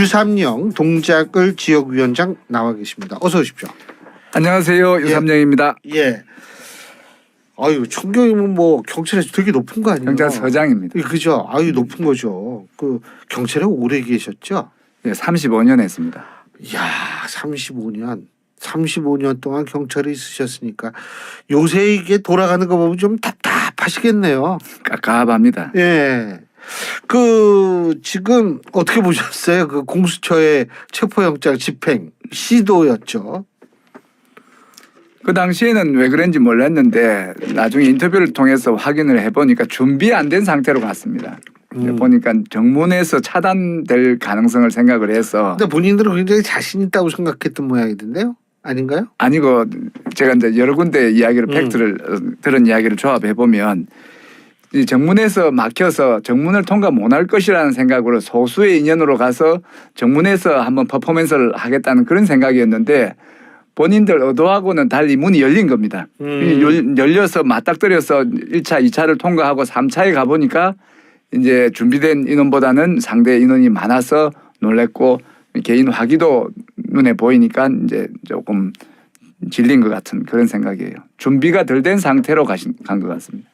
유삼영 동작을 지역위원장 나와 계십니다. 어서 오십시오. 안녕하세요. 유삼영입니다. 예. 아유, 총경이면 뭐 경찰에서 되게 높은 거 아니에요? 경찰서장입니다. 그죠? 아유, 높은 거죠. 그 경찰에 오래 계셨죠? 예, 35년 했습니다. 이야, 35년 동안 경찰에 있으셨으니까 요새 이게 돌아가는 거 보면 좀 답답하시겠네요. 깝깝합니다. 예. 그 지금 어떻게 보셨어요? 그 공수처의 체포영장 집행 시도였죠. 그 당시에는 왜 그런지 몰랐는데 나중에 인터뷰를 통해서 확인을 해보니까 준비 안 된 상태로 갔습니다. 보니까 정문에서 차단될 가능성을 생각을 해서. 근데 본인들은 굉장히 자신 있다고 생각했던 모양이던데요? 아닌가요? 아니고 제가 이제 여러 군데 이야기를 팩트를 들은 이야기를 조합해 보면 이 정문에서 막혀서 정문을 통과 못할 것이라는 생각으로 소수의 인연으로 가서 정문에서 한번 퍼포먼스를 하겠다는 그런 생각이었는데 본인들 의도하고는 달리 문이 열린 겁니다. 열려서 맞닥뜨려서 1차, 2차를 통과하고 3차에 가보니까 이제 준비된 인원보다는 상대 인원이 많아서 놀랬고 개인 화기도 눈에 보이니까 이제 조금 질린 것 같은 그런 생각이에요. 준비가 덜 된 상태로 간 것 같습니다.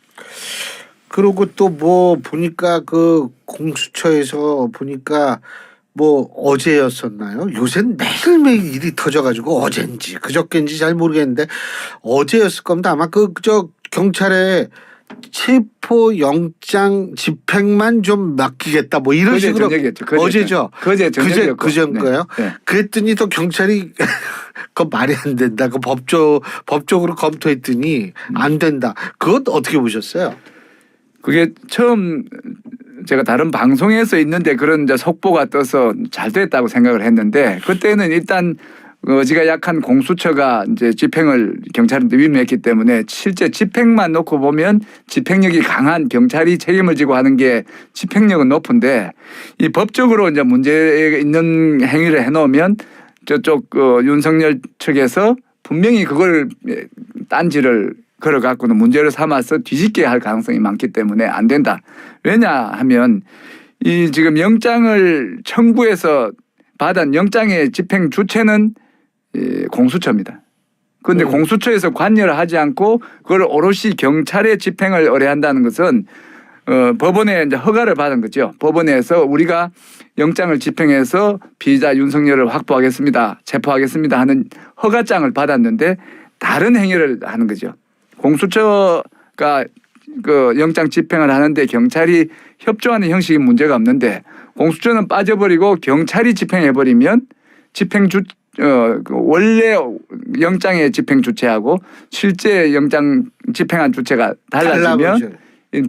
그리고 또 뭐 보니까 그 공수처에서 보니까 뭐 어제였었나요? 요새는 매일매일 일이 터져가지고 어젠지 그저께인지 잘 모르겠는데 어제였을 겁니다. 아마 저 경찰에 체포 영장 집행만 좀 맡기겠다 뭐 이런 식으로. 저녁이었죠. 어제죠. 그제 저녁이었고. 그제인가요? 네. 그랬더니 또 경찰이 그거 말이 안 된다. 그 법적으로 검토했더니 안 된다. 그것 어떻게 보셨어요? 그게 처음 제가 다른 방송에서 있는데 그런 이제 속보가 떠서 잘 됐다고 생각을 했는데 그때는 일단 의지가 약한 공수처가 이제 집행을 경찰한테 위임했기 때문에 실제 집행만 놓고 보면 집행력이 강한 경찰이 책임을 지고 하는 게 집행력은 높은데 이 법적으로 이제 문제 있는 행위를 해놓으면 저쪽 윤석열 측에서 분명히 그걸 딴지를 걸어갖고는 문제를 삼아서 뒤집게 할 가능성이 많기 때문에 안 된다. 왜냐하면 이 지금 영장을 청구해서 받은 영장의 집행 주체는 공수처입니다. 그런데 공수처에서 관여를 하지 않고 그걸 오롯이 경찰의 집행을 의뢰한다는 것은 법원에 이제 허가를 받은 거죠. 법원에서 우리가 영장을 집행해서 피의자 윤석열을 확보하겠습니다. 체포하겠습니다 하는 허가장을 받았는데 다른 행위를 하는 거죠. 공수처가 그 영장 집행을 하는데 경찰이 협조하는 형식이 문제가 없는데 공수처는 빠져버리고 경찰이 집행해버리면 원래 영장의 집행 주체하고 실제 영장 집행한 주체가 달라지면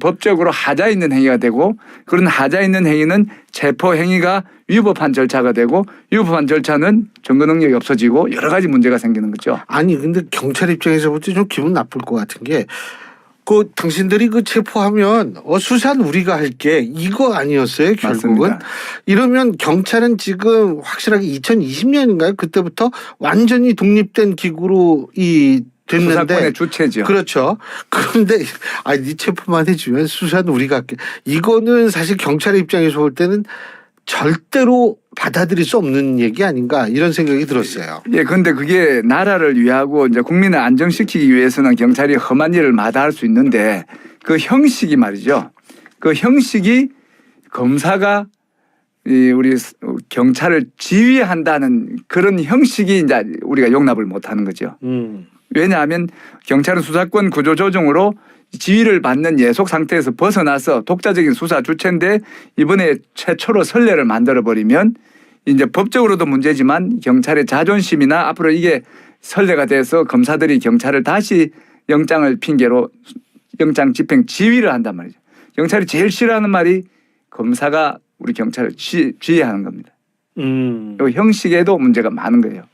법적으로 하자 있는 행위가 되고 그런 하자 있는 행위는 체포 행위가 위법한 절차가 되고 위법한 절차는 증거 능력이 없어지고 여러 가지 문제가 생기는 거죠. 아니 근데 경찰 입장에서 볼 때 좀 기분 나쁠 것 같은 게 그 당신들이 그 체포하면 수사는 우리가 할게 이거 아니었어요 결국은. 맞습니다. 이러면 경찰은 지금 확실하게 2020년인가요? 그때부터 완전히 독립된 기구로 됐는데 수사권의 주체죠. 그렇죠. 그런데 네 체포만 해주면 수사는 우리가 할게. 이거는 사실 경찰의 입장에서 볼 때는 절대로 받아들일 수 없는 얘기 아닌가 이런 생각이 들었어요. 예, 그런데 그게 나라를 위하고 이제 국민을 안정시키기 위해서는 경찰이 험한 일을 마다할 수 있는데 그 형식이 말이죠. 그 형식이 검사가 우리 경찰을 지휘한다는 그런 형식이 이제 우리가 용납을 못하는 거죠. 왜냐하면 경찰은 수사권 구조 조정으로 지휘를 받는 예속 상태에서 벗어나서 독자적인 수사 주체인데 이번에 최초로 선례를 만들어버리면 이제 법적으로도 문제지만 경찰의 자존심이나 앞으로 이게 선례가 돼서 검사들이 경찰을 다시 영장을 핑계로 영장 집행 지휘를 한단 말이죠. 경찰이 제일 싫어하는 말이 검사가 우리 경찰을 지휘하는 겁니다. 이 형식에도 문제가 많은 거예요.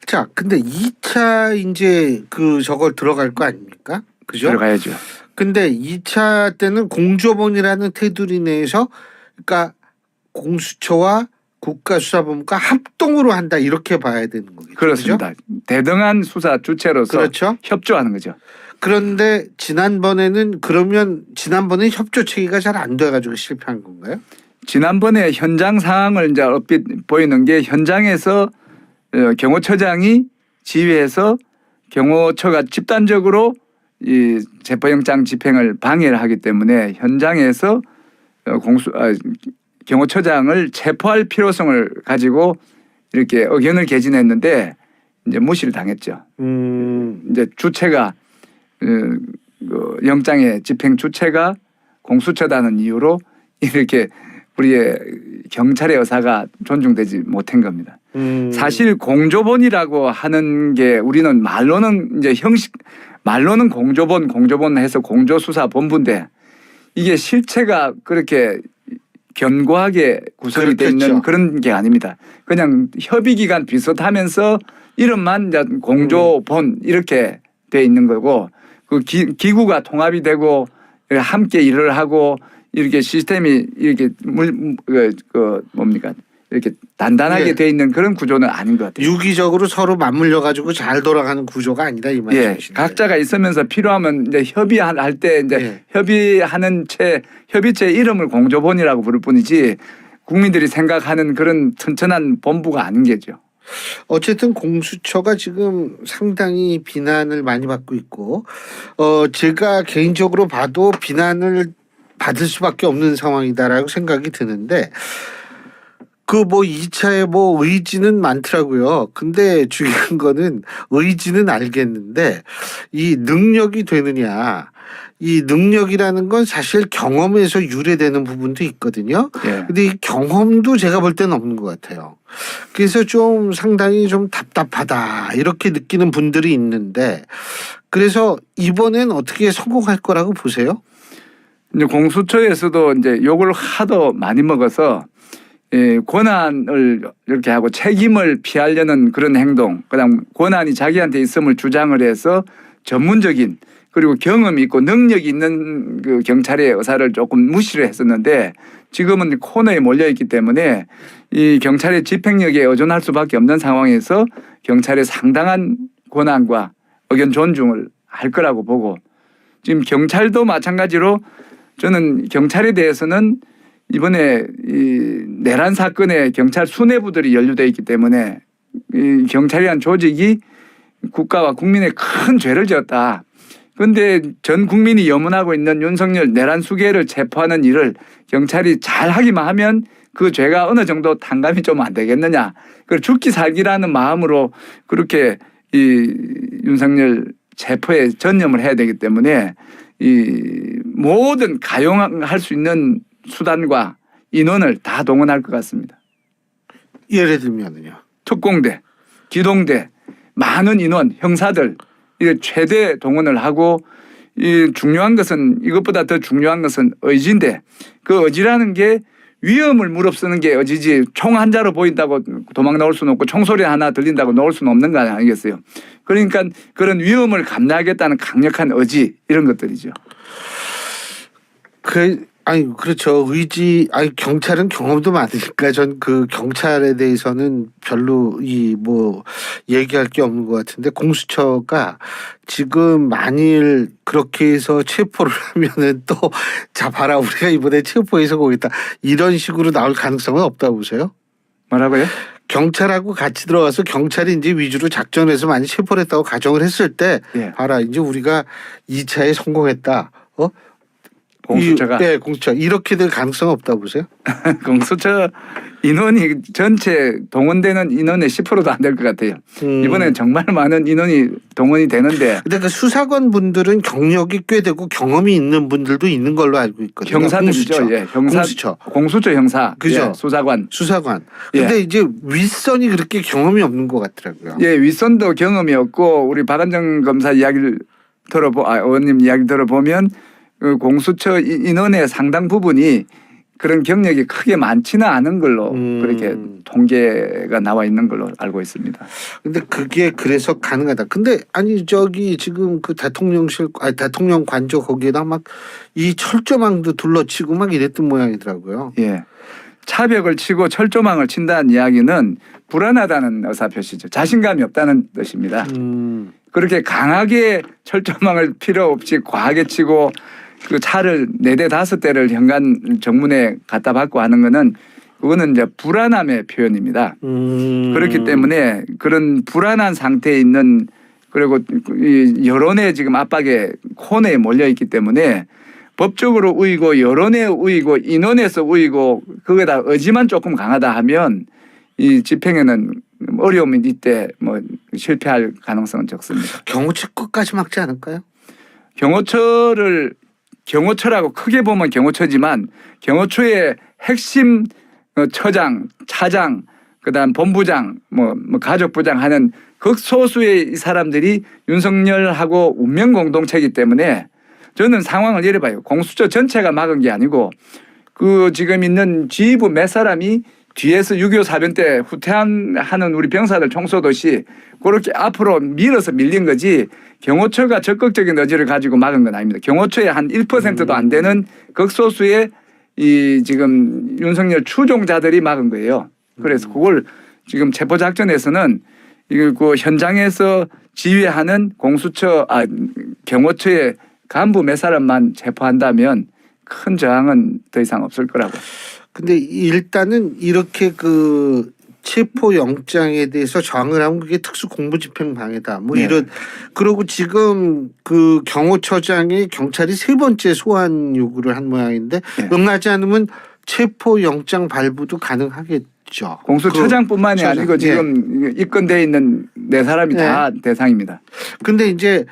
자, 근데 2차 이제 저걸 들어갈 거 아닙니까? 그죠? 들어가야죠. 근데 2차 때는 공조본이라는 테두리 내에서 그러니까 공수처와 국가수사본부가 합동으로 한다 이렇게 봐야 되는 거겠죠. 그렇습니다. 그렇죠? 대등한 수사 주체로서 그렇죠? 협조하는 거죠. 그런데 지난번에는 협조 체계가 잘 안 돼가지고 실패한 건가요? 지난번에 현장 상황을 이제 얼핏 보이는 게 현장에서 경호처장이 지휘해서 경호처가 집단적으로 이 체포영장 집행을 방해를 하기 때문에 현장에서 경호처장을 체포할 필요성을 가지고 이렇게 의견을 개진했는데 이제 무시를 당했죠. 이제 주체가 그 영장의 집행 주체가 공수처다는 이유로 이렇게 우리의 경찰의 의사가 존중되지 못한 겁니다. 사실 공조본이라고 하는 게 우리는 말로는 이제 말로는 공조본 해서 공조수사본부인데 이게 실체가 그렇게 견고하게 구성이 되어 있는 그런 게 아닙니다. 그냥 협의기관 비슷하면서 이름만 이제 공조본 이렇게 돼 있는 거고 그 기구가 통합이 되고 함께 일을 하고 이렇게 시스템이 이렇게 뭡니까 이렇게 단단하게 돼 있는 그런 구조는 아닌 것 같아요. 유기적으로 서로 맞물려 가지고 잘 돌아가는 구조가 아니다 이 말씀이시죠. 각자가 있으면서 필요하면 이제 협의할 때 이제 협의하는 협의체 이름을 공조본이라고 부를 뿐이지 국민들이 생각하는 그런 튼튼한 본부가 아닌 게죠. 어쨌든 공수처가 지금 상당히 비난을 많이 받고 있고 제가 개인적으로 봐도 비난을 받을 수밖에 없는 상황이다라고 생각이 드는데 그 뭐 2차에 뭐 의지는 많더라고요. 근데 중요한 거는 의지는 알겠는데 이 능력이 되느냐. 이 능력이라는 건 사실 경험에서 유래되는 부분도 있거든요. 근데 이 경험도 제가 볼 때는 없는 것 같아요. 그래서 좀 상당히 좀 답답하다 이렇게 느끼는 분들이 있는데 그래서 이번엔 어떻게 성공할 거라고 보세요? 이제 공수처에서도 이제 욕을 하도 많이 먹어서 권한을 이렇게 하고 책임을 피하려는 그런 행동, 그다음 권한이 자기한테 있음을 주장을 해서 전문적인 그리고 경험이 있고 능력이 있는 그 경찰의 의사를 조금 무시를 했었는데 지금은 코너에 몰려 있기 때문에 이 경찰의 집행력에 의존할 수밖에 없는 상황에서 경찰의 상당한 권한과 의견 존중을 할 거라고 보고 지금 경찰도 마찬가지로 저는 경찰에 대해서는 이번에 이 내란 사건에 경찰 수뇌부들이 연루되어 있기 때문에 이 경찰이란 조직이 국가와 국민의 큰 죄를 지었다. 그런데 전 국민이 염원하고 있는 윤석열 내란 수괴를 체포하는 일을 경찰이 잘 하기만 하면 그 죄가 어느 정도 탕감이 좀 안 되겠느냐. 그 죽기 살기라는 마음으로 그렇게 이 윤석열 체포에 전념을 해야 되기 때문에 이 모든 가용할 수 있는 수단과 인원을 다 동원할 것 같습니다. 예를 들면요. 특공대, 기동대, 많은 인원, 형사들 이게 최대 동원을 하고 이 중요한 것은 이것보다 더 중요한 것은 의지인데 그 의지라는 게 위험을 무릅쓰는 게 의지지 총 한 자로 보인다고 도망 나올 수는 없고 총소리 하나 들린다고 나올 수는 없는 거 아니겠어요. 그러니까 그런 위험을 감내하겠다는 강력한 의지 이런 것들이죠. 그렇죠. 의지, 경찰은 경험도 많으니까 전 그 경찰에 대해서는 별로 얘기할 게 없는 것 같은데 공수처가 지금 만일 그렇게 해서 체포를 하면은 또 자 봐라 우리가 이번에 체포해서 거기다 이런 식으로 나올 가능성은 없다고 보세요? 뭐라고요? 경찰하고 같이 들어가서 경찰이 이제 위주로 작전해서 많이 체포를 했다고 가정을 했을 때 봐라 이제 우리가 2차에 성공했다. 공수처가? 네, 공수처. 이렇게 될 가능성은 없다고 보세요? 공수처 인원이 전체 동원되는 인원의 10%도 안 될 것 같아요. 이번엔 정말 많은 인원이 동원이 되는데. 근데 그 수사관 분들은 경력이 꽤 되고 경험이 있는 분들도 있는 걸로 알고 있거든요. 형사들이죠. 공수처 형사. 그죠. 수사관. 근데 이제 윗선이 그렇게 경험이 없는 것 같더라고요. 윗선도 경험이 없고 우리 박안정 검사 이야기를 의원님 이야기 들어보면 그 공수처 인원의 상당 부분이 그런 경력이 크게 많지는 않은 걸로 그렇게 통계가 나와 있는 걸로 알고 있습니다. 근데 그게 그래서 가능하다. 근데 지금 그 대통령 관저 거기에다 막 이 철조망도 둘러치고 막 이랬던 모양이더라고요. 차벽을 치고 철조망을 친다는 이야기는 불안하다는 의사표시죠. 자신감이 없다는 뜻입니다. 그렇게 강하게 철조망을 필요 없이 과하게 치고 그 차를 4대 5대를 현관 정문에 갖다 받고 하는 거는 그거는 이제 불안함의 표현입니다. 그렇기 때문에 그런 불안한 상태에 있는 그리고 이 여론의 지금 압박에 코너에 몰려 있기 때문에 법적으로 우위고 여론에 우위고 인원에서 우위고 거기다 의지만 조금 강하다 하면 이 집행에는 어려움이 이때 뭐 실패할 가능성은 적습니다. 경호처 끝까지 막지 않을까요? 경호처라고 크게 보면 경호처지만 경호처의 핵심 처장, 차장, 그다음 본부장, 뭐 가족부장 하는 극소수의 이 사람들이 윤석열하고 운명 공동체이기 때문에 저는 상황을 이래 봐요. 공수처 전체가 막은 게 아니고 그 지금 있는 지휘부 몇 사람이 뒤에서 6.25 사변 때 후퇴하는 우리 병사들 총쏘듯이 그렇게 앞으로 밀어서 밀린 거지 경호처가 적극적인 의지를 가지고 막은 건 아닙니다. 경호처의 한 1%도 안 되는 극소수의 이 지금 윤석열 추종자들이 막은 거예요. 그래서 그걸 지금 체포작전에서는 그 현장에서 지휘하는 경호처의 간부 몇 사람만 체포한다면 큰 저항은 더 이상 없을 거라고. 근데 일단은 이렇게 그 체포 영장에 대해서 저항을 하면 그게 특수 공무집행 방해다. 뭐 네. 이런 그리고 지금 그 경호처장이 경찰이 3번째 소환 요구를 한 모양인데 네. 응하지 않으면 체포 영장 발부도 가능하겠죠. 공수처장뿐만이 그 아니고 지금 입건돼 있는 4사람이 다 대상입니다. 근데 이제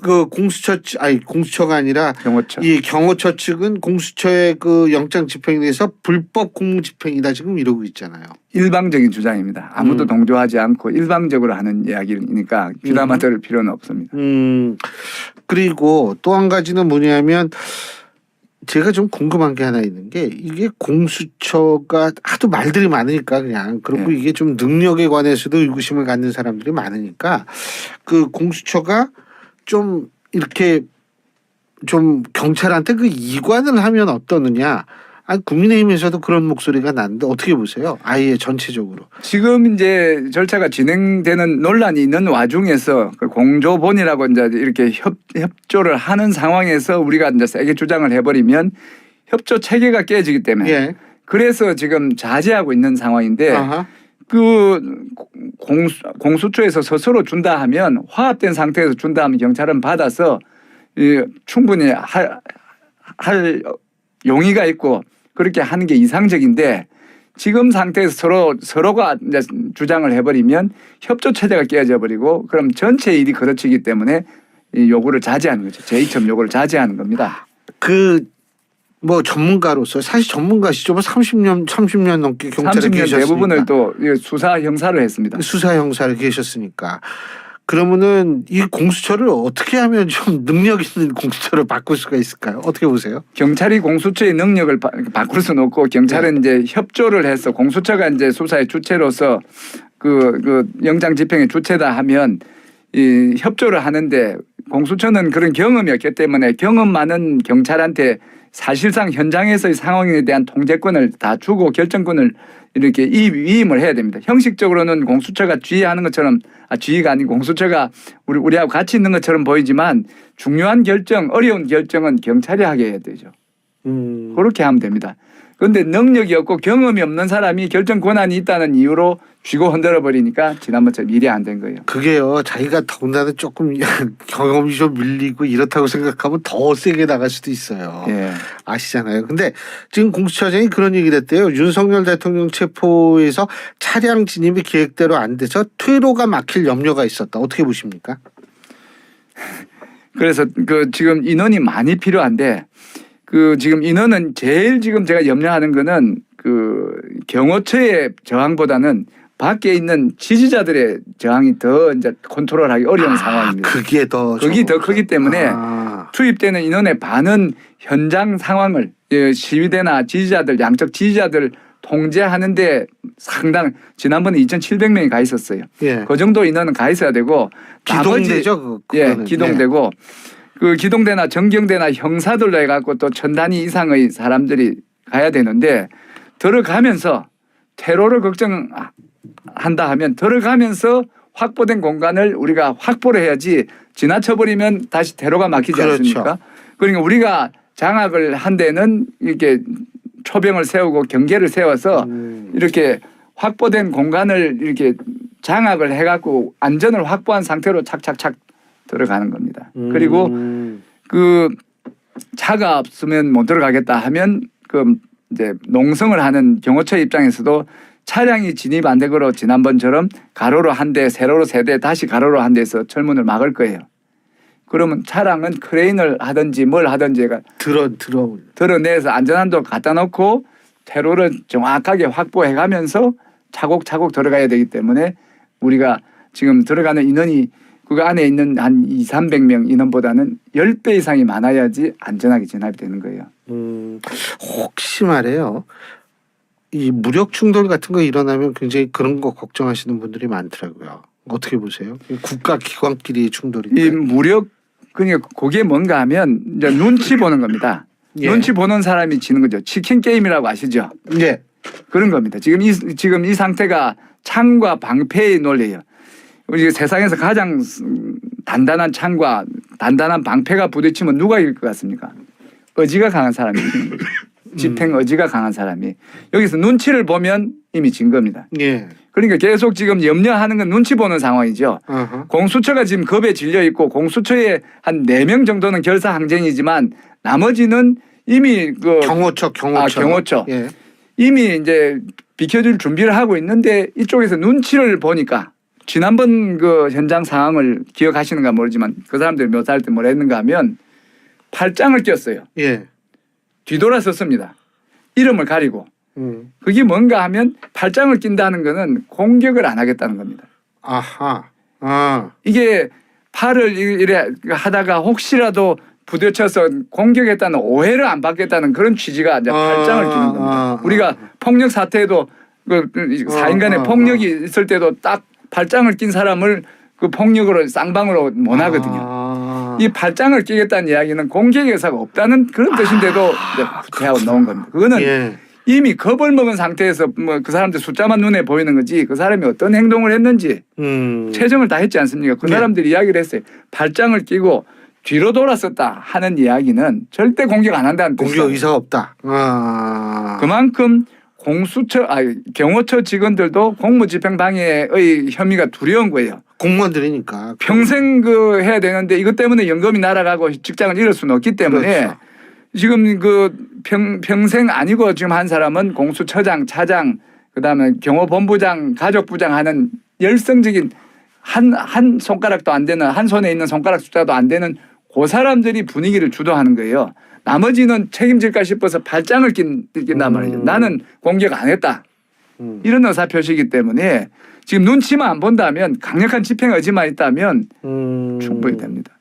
그 공수처가 아니라 경호처. 이 경호처 측은 공수처의 그 영장 집행에 대해서 불법 공무집행이다 지금 이러고 있잖아요. 일방적인 주장입니다. 아무도 동조하지 않고 일방적으로 하는 이야기니까 귀담아 들을 필요는 없습니다. 그리고 또 한 가지는 뭐냐면 제가 좀 궁금한 게 하나 있는 게 이게 공수처가 하도 말들이 많으니까 그냥 그리고 이게 좀 능력에 관해서도 의구심을 갖는 사람들이 많으니까 그 공수처가 좀 이렇게 좀 경찰한테 그 이관을 하면 어떠느냐. 아니 국민의힘에서도 그런 목소리가 나는데 어떻게 보세요? 아예 전체적으로. 지금 이제 절차가 진행되는 논란이 있는 와중에서 그 공조본이라고 이제 이렇게 협조를 하는 상황에서 우리가 이제 세게 주장을 해버리면 협조 체계가 깨지기 때문에 그래서 지금 자제하고 있는 상황인데 그 공수처에서 스스로 준다 하면 화합된 상태에서 준다 하면 경찰은 받아서 충분히 할 용의가 있고 그렇게 하는 게 이상적인데 지금 상태에서 서로가 이제 주장을 해버리면 협조 체제가 깨져 버리고 그럼 전체 일이 그르치기 때문에 이 요구를 자제하는 거죠. 제2첨 요구를 자제하는 겁니다. 뭐 전문가로서 사실 전문가시죠. 뭐 30년 넘게 경찰에 30년 계셨으니까. 대부분을 또 수사 형사를 했습니다. 수사 형사를 계셨으니까. 그러면은 이 공수처를 어떻게 하면 좀 능력 있는 공수처를 바꿀 수가 있을까요? 어떻게 보세요? 경찰이 공수처의 능력을 바꿀 수는 없고 경찰은 이제 협조를 해서 공수처가 이제 수사의 주체로서 그 영장 집행의 주체다 하면 이 협조를 하는데 공수처는 그런 경험이 없기 때문에 경험 많은 경찰한테 사실상 현장에서의 상황에 대한 통제권을 다 주고 결정권을 이렇게 위임을 해야 됩니다. 형식적으로는 공수처가 지휘하는 것처럼 지휘가 아닌 공수처가 우리하고 같이 있는 것처럼 보이지만 중요한 결정, 어려운 결정은 경찰이 하게 해야 되죠. 그렇게 하면 됩니다. 그런데 능력이 없고 경험이 없는 사람이 결정 권한이 있다는 이유로 쥐고 흔들어 버리니까 지난번처럼 일이 안 된 거예요. 그게요. 자기가 더군다나 조금 경험이 좀 밀리고 이렇다고 생각하면 더 세게 나갈 수도 있어요. 예. 아시잖아요. 근데 지금 공수처장이 그런 얘기를 했대요. 윤석열 대통령 체포에서 차량 진입이 계획대로 안 돼서 퇴로가 막힐 염려가 있었다. 어떻게 보십니까? 그래서 그 지금 인원이 많이 필요한데 그 지금 인원은 제일 지금 제가 염려하는 거는 그 경호처의 저항보다는 밖에 있는 지지자들의 저항이 더 이제 컨트롤하기 어려운 상황입니다. 그게 더 크기 때문에 투입되는 인원의 반은 현장 상황을 시위대나 지지자들 양쪽 지지자들 통제하는데 상당 지난번에 2,700명이 가 있었어요. 그 정도 인원은 가 있어야 되고 기동대죠. 기동되고 그 기동대나 정경대나 형사들로 해갖고 또 1,000단위 이상의 사람들이 가야 되는데 들어가면서 테러를 걱정한다 하면 들어가면서 확보된 공간을 우리가 확보를 해야지 지나쳐버리면 다시 테러가 막히지 않습니까? 그러니까 우리가 장악을 한 데는 이렇게 초병을 세우고 경계를 세워서 이렇게 확보된 공간을 이렇게 장악을 해갖고 안전을 확보한 상태로 착착착 들어가는 겁니다. 그리고 그 차가 없으면 못 들어가겠다 하면 그 이제 농성을 하는 경호처 입장에서도 차량이 진입 안 되도록 지난번처럼 가로로 한 대, 세로로 세 대, 다시 가로로 한 대에서 철문을 막을 거예요. 그러면 차량은 크레인을 하든지 뭘 하든지 드러내서 안전한도 갖다 놓고 퇴로를 정확하게 확보해 가면서 차곡차곡 들어가야 되기 때문에 우리가 지금 들어가는 인원이 그 안에 있는 한 200~300명 인원보다는 10배 이상이 많아야지 안전하게 진압이 되는 거예요. 혹시 말해요. 이 무력 충돌 같은 거 일어나면 굉장히 그런 거 걱정하시는 분들이 많더라고요. 어떻게 보세요? 국가 기관끼리 충돌인데. 이 무력 그러니까 그게 뭔가 하면 이제 눈치 보는 겁니다. 예. 눈치 보는 사람이 지는 거죠. 치킨 게임이라고 아시죠? 예. 그런 겁니다. 지금 이 상태가 창과 방패의 논리예요. 우리 세상에서 가장 단단한 창과 단단한 방패가 부딪히면 누가 이길 것 같습니까? 의지가 강한 사람이 이기는 거죠. 집행 의지가 강한 사람이. 여기서 눈치를 보면 이미 진 겁니다. 예. 그러니까 계속 지금 염려하는 건 눈치 보는 상황이죠. 공수처가 지금 겁에 질려 있고 공수처에 한 4명 정도는 결사항쟁이지만 나머지는 이미 그 경호처. 예. 이미 이제 비켜줄 준비를 하고 있는데 이쪽에서 눈치를 보니까 지난번 그 현장 상황을 기억하시는가 모르지만 그 사람들이 묘사할 때 뭐라 했는가 하면 팔짱을 꼈어요. 예. 뒤돌아섰습니다. 이름을 가리고. 그게 뭔가 하면 팔짱을 낀다는 거는 공격을 안 하겠다는 겁니다. 아하. 이게 팔을 이래 하다가 혹시라도 부딪혀서 공격했다는 오해를 안 받겠다는 그런 취지가 이제 팔짱을 끼는 겁니다. 우리가 폭력 사태에도 그 4인간의 폭력이 있을 때도 딱 팔짱을 낀 사람을 그 폭력으로 쌍방으로 못 하거든요. 이 팔짱을 끼겠다는 이야기는 공격 의사가 없다는 그런 뜻인데도 대하고 나온 겁니다. 그거는 이미 겁을 먹은 상태에서 뭐 그 사람들 숫자만 눈에 보이는 거지 그 사람이 어떤 행동을 했는지 최정을 다 했지 않습니까? 그 사람들이 이야기를 했어요. 팔짱을 끼고 뒤로 돌았었다 하는 이야기는 절대 공격 안 한다는 뜻이에요. 공격 의사가 없다. 그만큼 경호처 직원들도 공무집행방해의 혐의가 두려운 거예요. 공무원들이니까 평생 그 해야 되는데 이것 때문에 연금이 날아가고 직장을 잃을 수는 없기 때문에 그렇죠. 지금 그 평생 아니고 지금 한 사람은 공수처장, 차장, 그다음에 경호본부장, 가족부장 하는 열성적인 한 손가락도 안 되는 한 손에 있는 손가락 숫자도 안 되는 그 사람들이 분위기를 주도하는 거예요. 나머지는 책임질까 싶어서 발장을 낀단 말이죠. 나는 공격 안 했다. 이런 의사표시이기 때문에 지금 눈치만 안 본다면 강력한 집행 의지만 있다면 충분히 됩니다.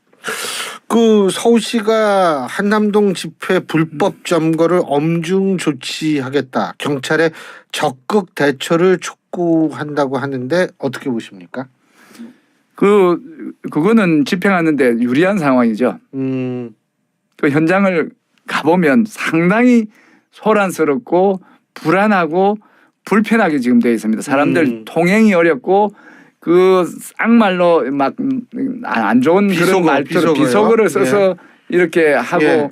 그 서울시가 한남동 집회 불법 점거를 엄중 조치하겠다. 경찰의 적극 대처를 촉구한다고 하는데 어떻게 보십니까? 그거는 집행하는데 유리한 상황이죠. 그 현장을 가보면 상당히 소란스럽고 불안하고 불편하게 지금 되어 있습니다. 사람들 통행이 어렵고 그 쌍말로 막 안 좋은 그런 말투로 비속어를 써서 이렇게 하고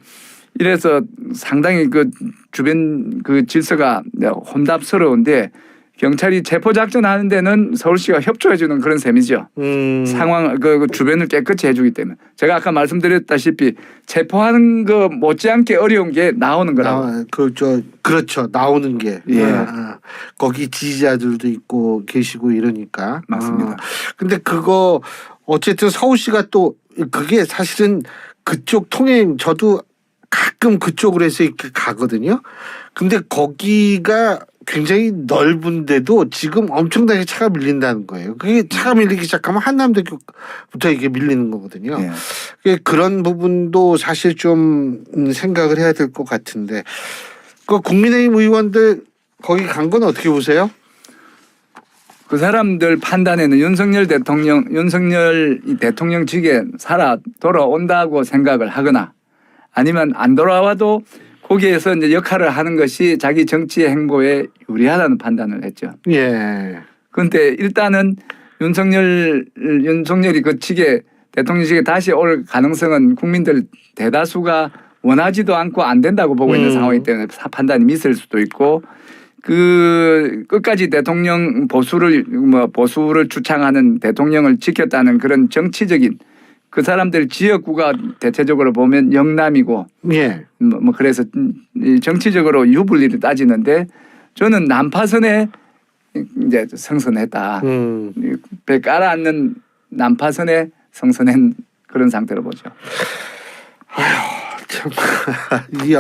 이래서 상당히 그 주변 그 질서가 혼잡스러운데 경찰이 체포작전 하는 데는 서울시가 협조해 주는 그런 셈이죠. 상황 그 주변을 깨끗이 해주기 때문에 제가 아까 말씀드렸다시피 체포하는 거 못지않게 어려운 게 나오는 거라고. 그렇죠. 나오는 게. 거기 지지자들도 있고 계시고 이러니까. 맞습니다. 근데 그거 어쨌든 서울시가 또 그게 사실은 그쪽 통행 저도 가끔 그쪽으로 해서 이렇게 가거든요. 근데 거기가 굉장히 넓은데도 지금 엄청나게 차가 밀린다는 거예요. 그게 차가 밀리기 시작하면 한남대교부터 이게 밀리는 거거든요. 그런 부분도 사실 좀 생각을 해야 될 것 같은데 그 국민의힘 의원들 거기 간 건 어떻게 보세요? 그 사람들 판단에는 윤석열 대통령직에 살아 돌아온다고 생각을 하거나 아니면 안 돌아와도 거기에서 이제 역할을 하는 것이 자기 정치 행보에 유리하다는 판단을 했죠. 그런데 일단은 윤석열이 그 대통령직에 다시 올 가능성은 국민들 대다수가 원하지도 않고 안 된다고 보고 있는 상황이기 때문에 판단이 미스일 수도 있고 그 끝까지 대통령 보수를 주창하는 대통령을 지켰다는 그런 정치적인 그 사람들 지역구가 대체적으로 보면 영남이고 예. 뭐 그래서 이 정치적으로 유불리를 따지는데 저는 난파선에 이제 성선했다. 배 깔아앉는 난파선에 성선한 그런 상태로 보죠. 참, 이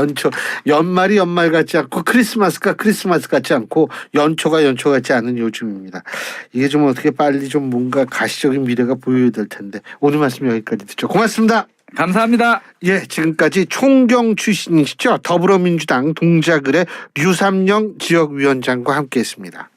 연말이 연말 같지 않고 크리스마스가 크리스마스 같지 않고 연초가 연초 같지 않은 요즘입니다. 이게 좀 어떻게 빨리 좀 뭔가 가시적인 미래가 보여야 될 텐데 오늘 말씀 여기까지 듣죠. 고맙습니다. 감사합니다. 예, 지금까지 총경 출신이시죠. 더불어민주당 동작을의 류삼영 지역위원장과 함께했습니다.